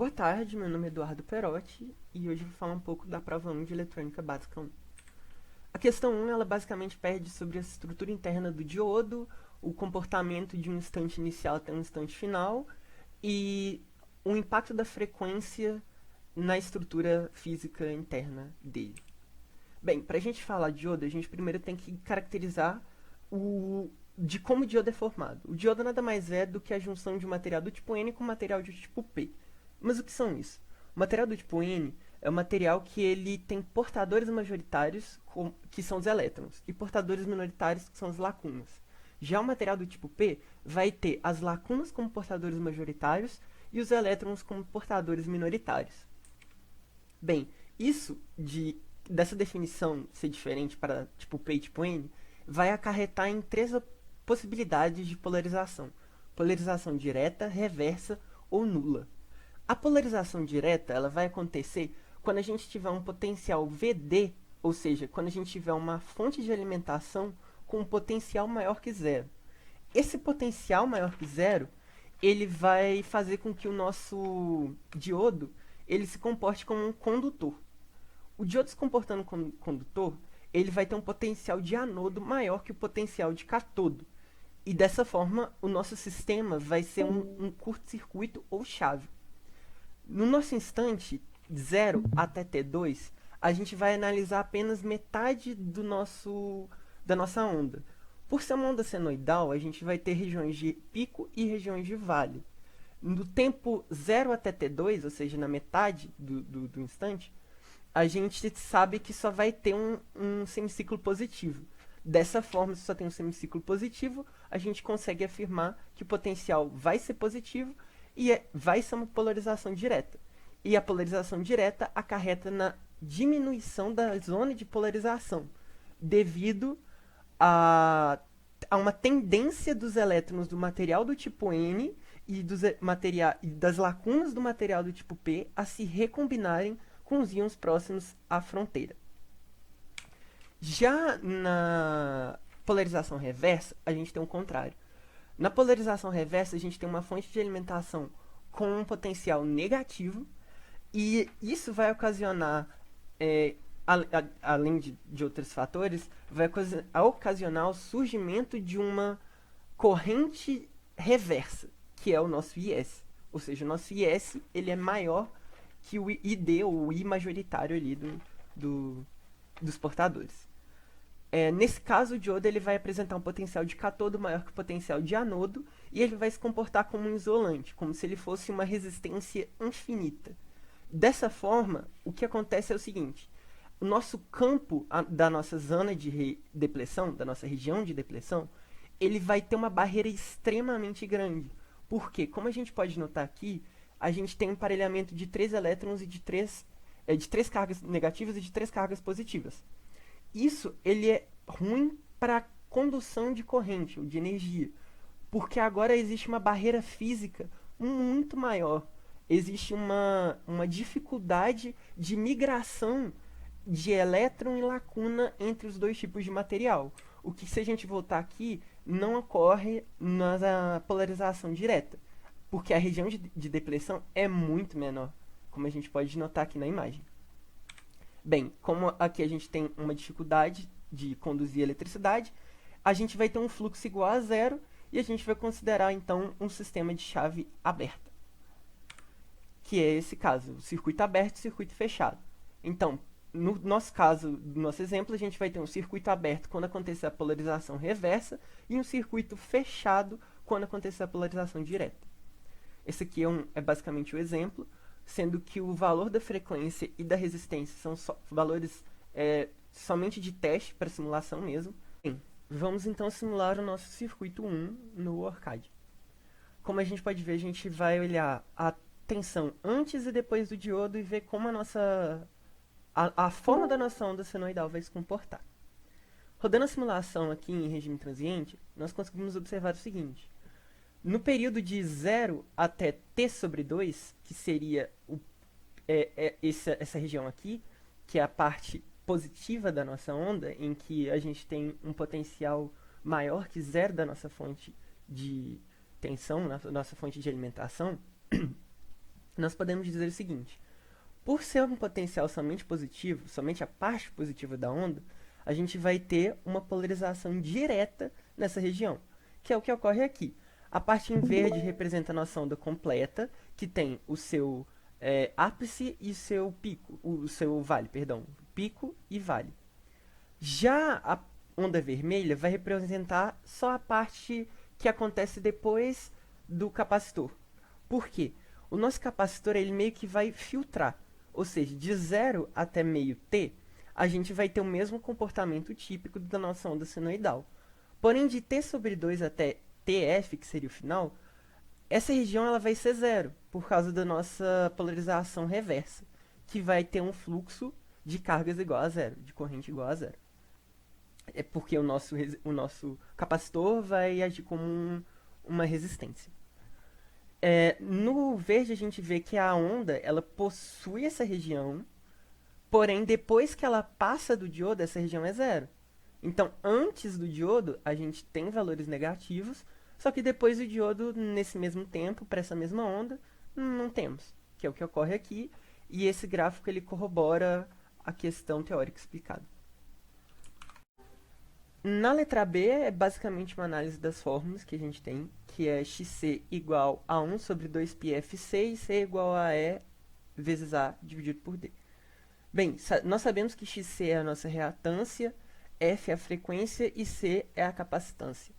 Boa tarde, meu nome é Eduardo Perotti e hoje eu vou falar um pouco da prova 1 de Eletrônica Básica 1. A questão 1, ela basicamente pede sobre a estrutura interna do diodo, o comportamento de um instante inicial até um instante final e o impacto da frequência na estrutura física interna dele. Bem, para a gente falar de diodo, a gente primeiro tem que caracterizar de como o diodo é formado. O diodo nada mais é do que a junção de um material do tipo N com um material do tipo P. Mas o que são isso? O material do tipo N é um material que ele tem portadores majoritários, que são os elétrons, e portadores minoritários, que são as lacunas. Já o material do tipo P vai ter as lacunas como portadores majoritários e os elétrons como portadores minoritários. Bem, dessa definição ser diferente para tipo P e tipo N vai acarretar em três possibilidades de polarização: polarização direta, reversa ou nula. A polarização direta ela vai acontecer quando a gente tiver um potencial VD, ou seja, quando a gente tiver uma fonte de alimentação com um potencial maior que zero. Esse potencial maior que zero, ele vai fazer com que o nosso diodo ele se comporte como um condutor. O diodo se comportando como condutor, ele vai ter um potencial de anodo maior que o potencial de catodo. E dessa forma, o nosso sistema vai ser um curto-circuito ou chave. No nosso instante, 0 até T2, a gente vai analisar apenas metade da nossa onda. Por ser uma onda senoidal, a gente vai ter regiões de pico e regiões de vale. No tempo 0 até T2, ou seja, na metade do instante, a gente sabe que só vai ter um semiciclo positivo. Dessa forma, se só tem um semiciclo positivo, a gente consegue afirmar que o potencial vai ser positivo e vai ser uma polarização direta. E a polarização direta acarreta na diminuição da zona de polarização, devido a uma tendência dos elétrons do material do tipo N e das lacunas do material do tipo P a se recombinarem com os íons próximos à fronteira. Já na polarização reversa, a gente tem o contrário. Na polarização reversa, a gente tem uma fonte de alimentação com um potencial negativo, e isso vai ocasionar, além de outros fatores, vai ocasionar o surgimento de uma corrente reversa, que é o nosso IS. Ou seja, o nosso IS ele é maior que o ID, ou o I majoritário ali dos portadores. Nesse caso, o diodo ele vai apresentar um potencial de catodo maior que o potencial de anodo, e ele vai se comportar como um isolante, como se ele fosse uma resistência infinita. Dessa forma, o que acontece é o seguinte: o nosso campo da nossa zona de depressão, da nossa região de depressão, ele vai ter uma barreira extremamente grande. Porque, como a gente pode notar aqui, a gente tem um emparelhamento de 3 elétrons e de três cargas negativas e de 3 cargas positivas. Isso ele é ruim para a condução de corrente ou de energia, porque agora existe uma barreira física muito maior. Existe uma dificuldade de migração de elétron e lacuna entre os dois tipos de material. O que, se a gente voltar aqui, não ocorre na polarização direta, porque a região de depressão é muito menor, como a gente pode notar aqui na imagem. Bem, como aqui a gente tem uma dificuldade de conduzir eletricidade, a gente vai ter um fluxo igual a zero e a gente vai considerar então um sistema de chave aberta, que é esse caso, o circuito aberto e circuito fechado. Então, no nosso caso, no nosso exemplo, a gente vai ter um circuito aberto quando acontecer a polarização reversa e um circuito fechado quando acontecer a polarização direta. Esse aqui é basicamente o exemplo, sendo que o valor da frequência e da resistência são valores somente de teste para simulação mesmo. Bem, vamos então simular o nosso circuito 1 no Arcade. Como a gente pode ver, a gente vai olhar a tensão antes e depois do diodo e ver como a forma da nossa onda senoidal vai se comportar. Rodando a simulação aqui em regime transiente, nós conseguimos observar o seguinte: no período de 0 até t sobre 2, que seria essa região aqui, que é a parte positiva da nossa onda, em que a gente tem um potencial maior que zero da nossa fonte de tensão, nossa fonte de alimentação, nós podemos dizer o seguinte: por ser um potencial somente positivo, somente a parte positiva da onda, a gente vai ter uma polarização direta nessa região, que é o que ocorre aqui. A parte em verde representa a nossa onda completa, que tem o seu ápice e seu pico, o seu vale, perdão, pico e vale. Já a onda vermelha vai representar só a parte que acontece depois do capacitor. Por quê? O nosso capacitor ele meio que vai filtrar, ou seja, de 0 até meio T, a gente vai ter o mesmo comportamento típico da nossa onda senoidal. Porém, de T sobre 2 até TF, que seria o final, essa região ela vai ser zero, por causa da nossa polarização reversa, que vai ter um fluxo de cargas igual a zero, de corrente igual a zero. É porque o nosso capacitor vai agir como uma resistência. No verde a gente vê que a onda ela possui essa região, porém depois que ela passa do diodo, essa região é zero. Então, antes do diodo, a gente tem valores negativos, só que depois do diodo, nesse mesmo tempo, para essa mesma onda, não temos, que é o que ocorre aqui, e esse gráfico ele corrobora a questão teórica explicada. Na letra B, é basicamente uma análise das fórmulas que a gente tem, que é xc igual a 1 sobre 2πfc e c igual a E vezes A dividido por D. Bem, nós sabemos que xc é a nossa reatância, F é a frequência e C é a capacitância.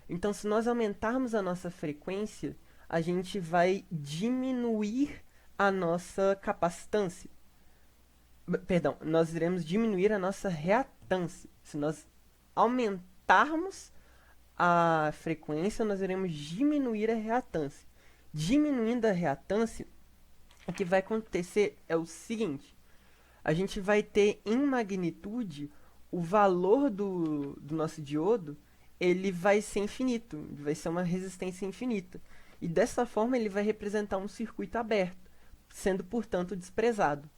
Então, se nós aumentarmos a nossa frequência, a gente vai diminuir a nossa capacitância. Perdão, nós iremos diminuir a nossa reatância. Se nós aumentarmos a frequência, nós iremos diminuir a reatância. Diminuindo a reatância, o que vai acontecer é o seguinte: a gente vai ter em magnitude o valor do nosso diodo, ele vai ser infinito, vai ser uma resistência infinita. E dessa forma ele vai representar um circuito aberto, sendo, portanto, desprezado.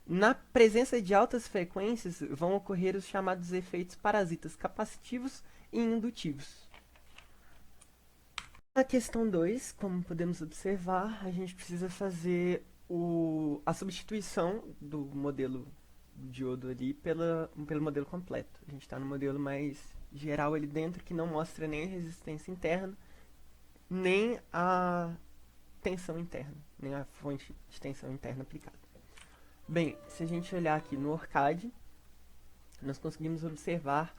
Na presença de altas frequências, vão ocorrer os chamados efeitos parasitas capacitivos e indutivos. Na questão 2, como podemos observar, a gente precisa fazer a substituição do modelo do diodo ali pelo modelo completo. A gente está no modelo mais geral ali dentro, que não mostra nem a resistência interna, nem a tensão interna, nem a fonte de tensão interna aplicada. Bem, se a gente olhar aqui no ORCAD, nós conseguimos observar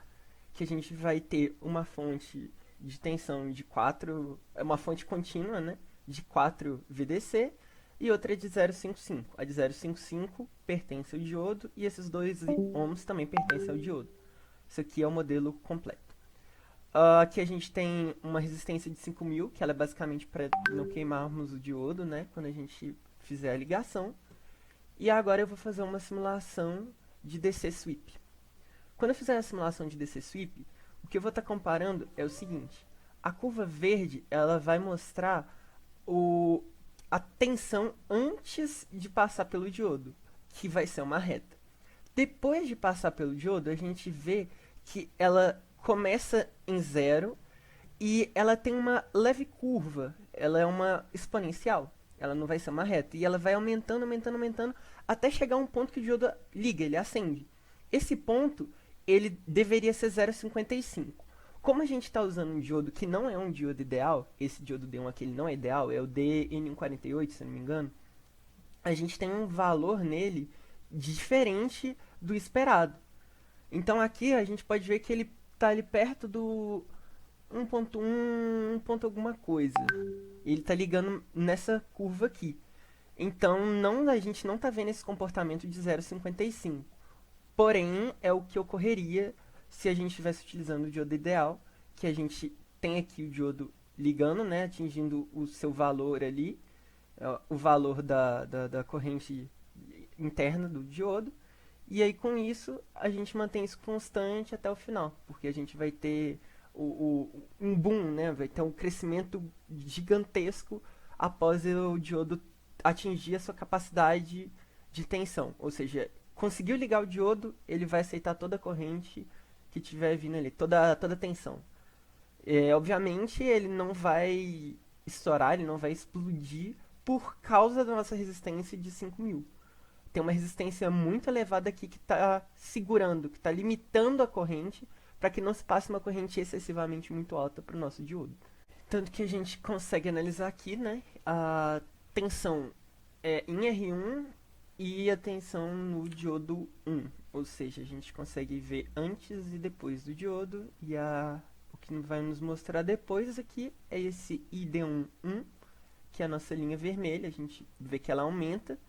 que a gente vai ter uma fonte de tensão de 4, uma fonte contínua, né, de 4 VDC, e outra de 0,55. A de 0,55 pertence ao diodo, e esses 2 ohms também pertencem ao diodo. Isso aqui é o modelo completo. Aqui a gente tem uma resistência de 5.000, que ela é basicamente para não queimarmos o diodo, né, quando a gente fizer a ligação. E agora eu vou fazer uma simulação de DC sweep. Quando eu fizer a simulação de DC sweep, o que eu vou estar comparando é o seguinte: a curva verde ela vai mostrar a tensão antes de passar pelo diodo, que vai ser uma reta. Depois de passar pelo diodo, a gente vê que ela começa em 0 e ela tem uma leve curva, ela é uma exponencial. Ela não vai ser uma reta. E ela vai aumentando, aumentando, aumentando, até chegar a um ponto que o diodo liga, ele acende. Esse ponto, ele deveria ser 0,55. Como a gente está usando um diodo que não é um diodo ideal, esse diodo D1 aqui ele não é ideal, é o DN148, se não me engano, a gente tem um valor nele diferente do esperado. Então aqui a gente pode ver que ele está ali perto do 1.1, 1 ponto alguma coisa. Ele está ligando nessa curva aqui. Então a gente não está vendo esse comportamento de 0,55. Porém, é o que ocorreria se a gente estivesse utilizando o diodo ideal, que a gente tem aqui o diodo ligando, né, atingindo o seu valor ali, o valor da corrente interna do diodo. E aí com isso a gente mantém isso constante até o final, porque a gente vai ter um boom, né? Vai ter um crescimento gigantesco após o diodo atingir a sua capacidade de tensão. Ou seja, conseguiu ligar o diodo, ele vai aceitar toda a corrente que tiver vindo ali, toda a tensão. Obviamente ele não vai estourar, ele não vai explodir por causa da nossa resistência de 5.000. Tem uma resistência muito elevada aqui que está segurando, que está limitando a corrente para que não se passe uma corrente excessivamente muito alta para o nosso diodo. Tanto que a gente consegue analisar aqui, né, a tensão em R1 e a tensão no diodo 1. Ou seja, a gente consegue ver antes e depois do diodo, e o que vai nos mostrar depois aqui é esse ID1, que é a nossa linha vermelha. A gente vê que ela aumenta,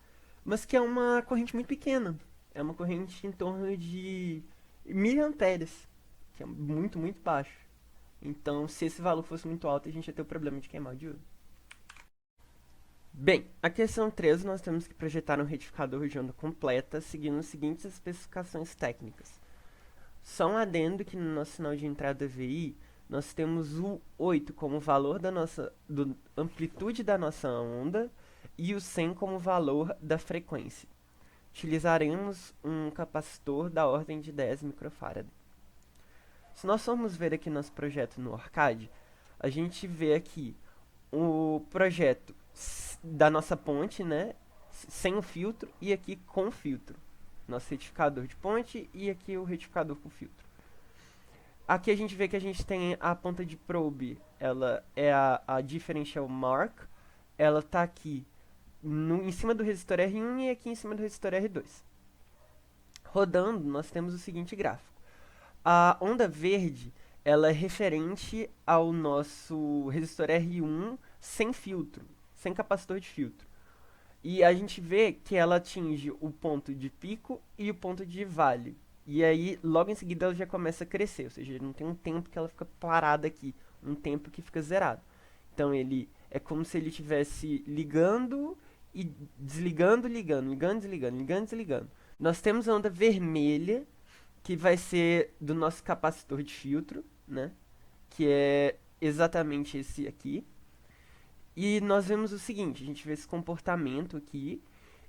mas que é uma corrente muito pequena. É uma corrente em torno de 1000 amperes, que é muito, muito baixo. Então, se esse valor fosse muito alto, a gente ia ter o problema de queimar o diodo. Bem, a questão 3, nós temos que projetar um retificador de onda completa, seguindo as seguintes especificações técnicas. Só um adendo que no nosso sinal de entrada VI, nós temos o 8 como valor da amplitude da nossa onda e o 100 como valor da frequência. Utilizaremos um capacitor da ordem de 10 microfarad. Se nós formos ver aqui nosso projeto no ORCAD, a gente vê aqui o projeto da nossa ponte, né, sem o filtro, e aqui com o filtro. Nosso retificador de ponte e aqui o retificador com filtro. Aqui a gente vê que a gente tem a ponta de probe, ela é a differential mark, ela está aqui em cima do resistor R1 e aqui em cima do resistor R2. Rodando, nós temos o seguinte gráfico. A onda verde, ela é referente ao nosso resistor R1 sem filtro, sem capacitor de filtro. E a gente vê que ela atinge o ponto de pico e o ponto de vale. E aí, logo em seguida, ela já começa a crescer, ou seja, não tem um tempo que ela fica parada aqui, um tempo que fica zerado. Então, ele é como se ele estivesse ligando e desligando, ligando, ligando, desligando, ligando, desligando. Nós temos a onda vermelha, que vai ser do nosso capacitor de filtro, né? Que é exatamente esse aqui. E nós vemos o seguinte, a gente vê esse comportamento aqui,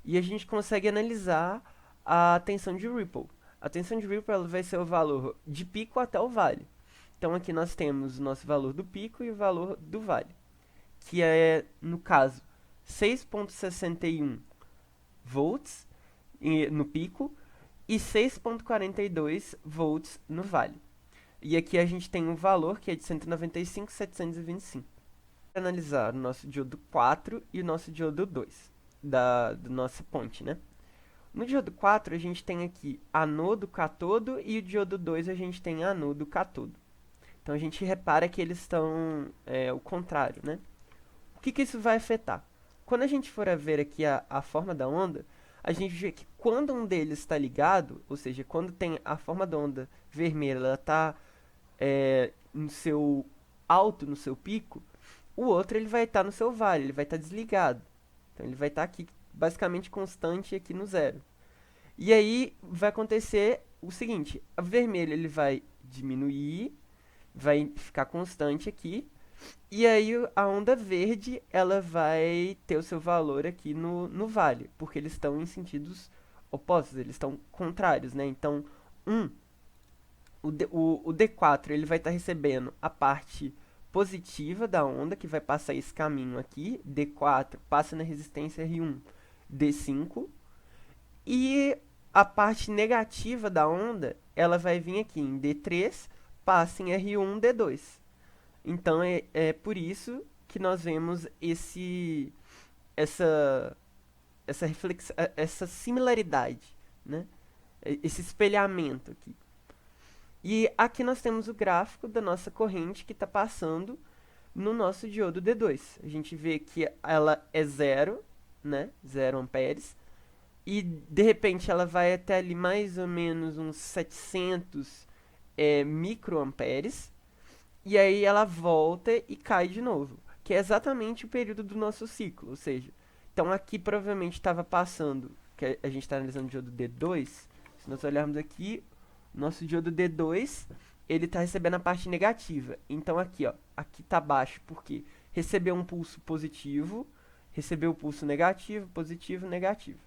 e a gente consegue analisar a tensão de Ripple. A tensão de Ripple, ela vai ser o valor de pico até o vale. Então aqui nós temos o nosso valor do pico e o valor do vale, que é, no caso, 6,61 volts no pico e 6,42 volts no vale. E aqui a gente tem um valor que é de 195,725. Vamos analisar o nosso diodo 4 e o nosso diodo 2, da nossa ponte, né? No diodo 4, a gente tem aqui anodo, catodo, e o diodo 2 a gente tem anodo, catodo. Então, a gente repara que eles estão o contrário, né? O que isso vai afetar? Quando a gente for a ver aqui a forma da onda, a gente vê que quando um deles está ligado, ou seja, quando tem a forma da onda vermelha, ela está no seu alto, no seu pico, o outro ele vai estar no seu vale, ele vai estar desligado. Então, ele vai estar aqui basicamente constante aqui no zero. E aí vai acontecer o seguinte, a vermelho ele vai diminuir, vai ficar constante aqui, e aí a onda verde ela vai ter o seu valor aqui no vale, porque eles estão em sentidos opostos, eles estão contrários, né? Então, o D4 ele vai estar recebendo a parte positiva da onda, que vai passar esse caminho aqui, D4 passa na resistência R1, D5, e a parte negativa da onda, ela vai vir aqui em D3, passa em R1, D2. Então, é por isso que nós vemos essa similaridade, né? Esse espelhamento aqui. E aqui nós temos o gráfico da nossa corrente que está passando no nosso diodo D2. A gente vê que ela é zero, né? 0 amperes. E de repente ela vai até ali mais ou menos uns 700 microamperes. E aí ela volta e cai de novo. Que é exatamente o período do nosso ciclo. Ou seja, então aqui provavelmente estava passando, que a gente está analisando o diodo D2. Se nós olharmos aqui, nosso diodo D2, ele está recebendo a parte negativa. Então aqui, ó, aqui está baixo porque recebeu um pulso positivo, recebeu o pulso negativo, positivo, negativo.